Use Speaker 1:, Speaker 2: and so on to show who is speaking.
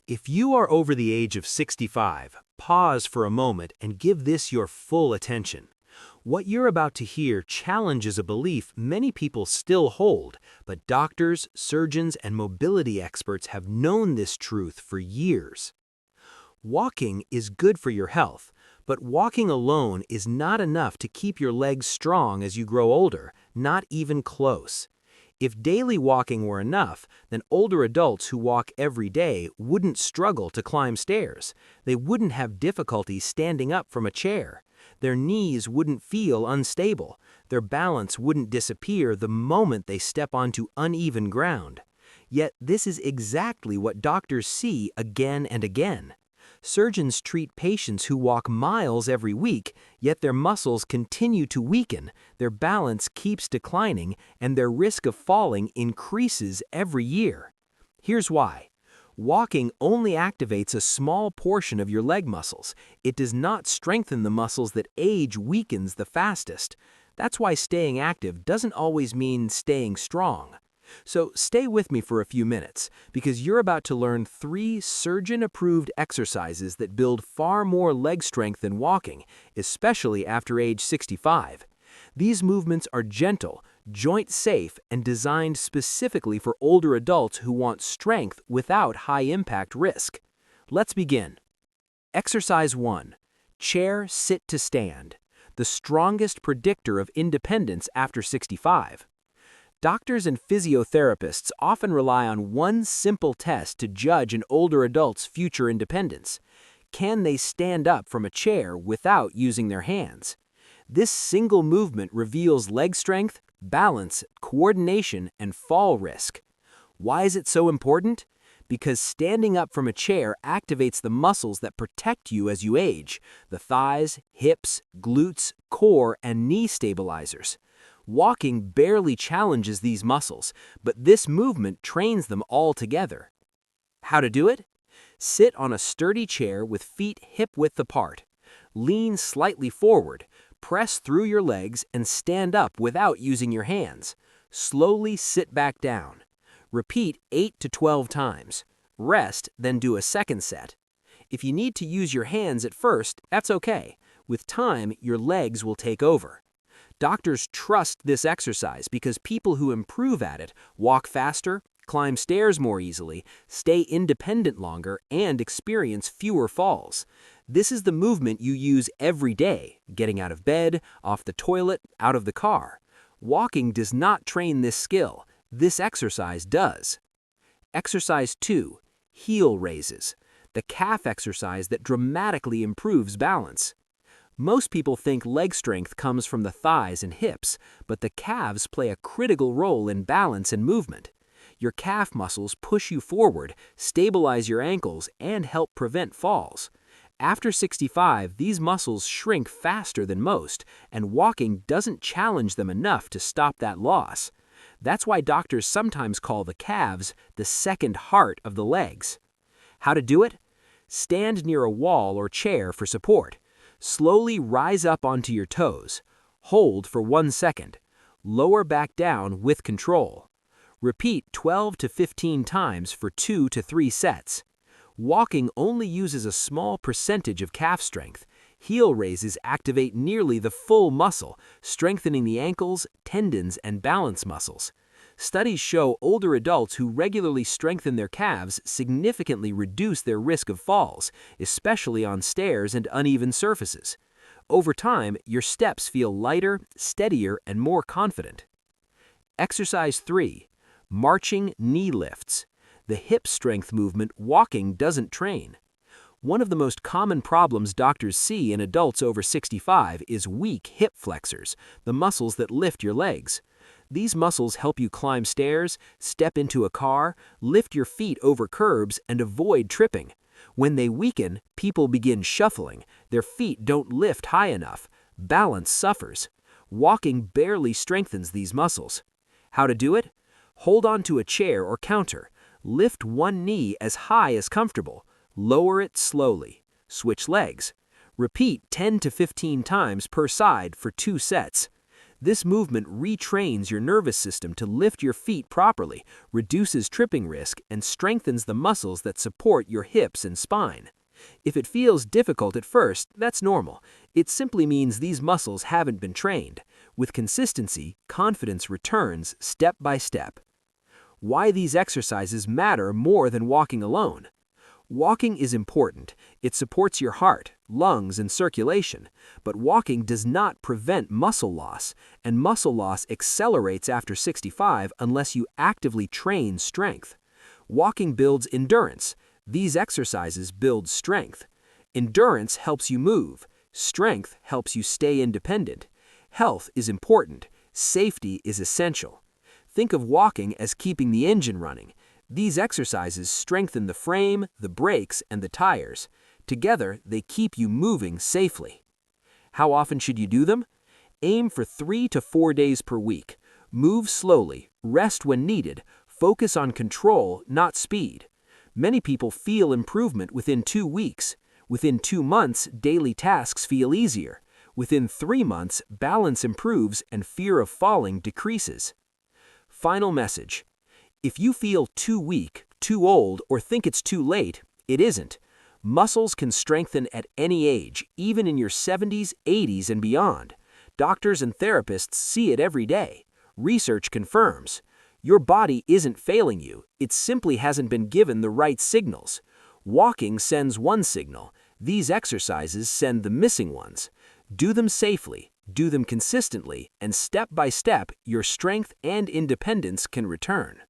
Speaker 1: If you are over the age of 65, pause for a moment and give this your full attention. What you're about to hear challenges a belief many people still hold, but doctors, surgeons, and mobility experts have known this truth for years. Walking is good for your health, but walking alone is not enough to keep your legs strong as you grow older, not even close. If daily walking were enough, then older adults who walk every day wouldn't struggle to climb stairs. They wouldn't have difficulty standing up from a chair. Their knees wouldn't feel unstable. Their balance wouldn't disappear the moment they step onto uneven ground. Yet this is exactly what doctors see again and again. Surgeons treat patients who walk miles every week, yet their muscles continue to weaken, their balance keeps declining, and their risk of falling increases every year. Here's why. Walking only activates a small portion of your leg muscles. It does not strengthen the muscles that age weakens the fastest. That's why staying active doesn't always mean staying strong. So stay with me for a few minutes, because you're about to learn 3 surgeon-approved exercises that build far more leg strength than walking, especially after age 65. These movements are gentle, joint-safe, and designed specifically for older adults who want strength without high-impact risk. Let's begin. Exercise 1. Chair sit to stand, the strongest predictor of independence after 65. Doctors and physiotherapists often rely on one simple test to judge an older adult's future independence. Can they stand up from a chair without using their hands? This single movement reveals leg strength, balance, coordination, and fall risk. Why is it so important? Because standing up from a chair activates the muscles that protect you as you age: the thighs, hips, glutes, core, and knee stabilizers. Walking barely challenges these muscles, but this movement trains them all together. How to do it? Sit on a sturdy chair with feet hip-width apart. Lean slightly forward, press through your legs, and stand up without using your hands. Slowly sit back down. Repeat 8 to 12 times. Rest, then do a second set. If you need to use your hands at first, that's okay. With time, your legs will take over. Doctors trust this exercise because people who improve at it walk faster, climb stairs more easily, stay independent longer, and experience fewer falls. This is the movement you use every day, getting out of bed, off the toilet, out of the car. Walking does not train this skill. This exercise does. Exercise 2. Heel raises, the calf exercise that dramatically improves balance. Most people think leg strength comes from the thighs and hips, but the calves play a critical role in balance and movement. Your calf muscles push you forward, stabilize your ankles, and help prevent falls. After 65, these muscles shrink faster than most, and walking doesn't challenge them enough to stop that loss. That's why doctors sometimes call the calves the second heart of the legs. How to do it? Stand near a wall or chair for support. Slowly rise up onto your toes. Hold for 1 second. Lower back down with control. Repeat 12 to 15 times for 2 to 3 sets. Walking only uses a small percentage of calf strength. Heel raises activate nearly the full muscle, strengthening the ankles, tendons, and balance muscles. Studies show older adults who regularly strengthen their calves significantly reduce their risk of falls, especially on stairs and uneven surfaces. Over time, your steps feel lighter, steadier, and more confident. Exercise 3. Marching knee lifts, the hip strength movement walking doesn't train. One of the most common problems doctors see in adults over 65 is weak hip flexors, the muscles that lift your legs. These muscles help you climb stairs, step into a car, lift your feet over curbs, and avoid tripping. When they weaken, people begin shuffling. Their feet don't lift high enough. Balance suffers. Walking barely strengthens these muscles. How to do it? Hold on to a chair or counter. Lift one knee as high as comfortable. Lower it slowly. Switch legs. Repeat 10 to 15 times per side for 2 sets. This movement retrains your nervous system to lift your feet properly, reduces tripping risk, and strengthens the muscles that support your hips and spine. If it feels difficult at first, that's normal. It simply means these muscles haven't been trained. With consistency, confidence returns step by step. Why these exercises matter more than walking alone. Walking is important. It supports your heart, lungs, and circulation. But walking does not prevent muscle loss, and muscle loss accelerates after 65 unless you actively train strength. Walking builds endurance. These exercises build strength. Endurance helps you move. Strength helps you stay independent. Health is important. Safety is essential. Think of walking as keeping the engine running. These exercises strengthen the frame, the brakes, and the tires. Together, they keep you moving safely. How often should you do them? Aim for 3 to 4 days per week. Move slowly, rest when needed, focus on control, not speed. Many people feel improvement within 2 weeks. Within 2 months, daily tasks feel easier. Within 3 months, balance improves and fear of falling decreases. Final message. If you feel too weak, too old, or think it's too late, it isn't. Muscles can strengthen at any age, even in your 70s, 80s, and beyond. Doctors and therapists see it every day. Research confirms. Your body isn't failing you, it simply hasn't been given the right signals. Walking sends one signal, these exercises send the missing ones. Do them safely, do them consistently, and step by step, your strength and independence can return.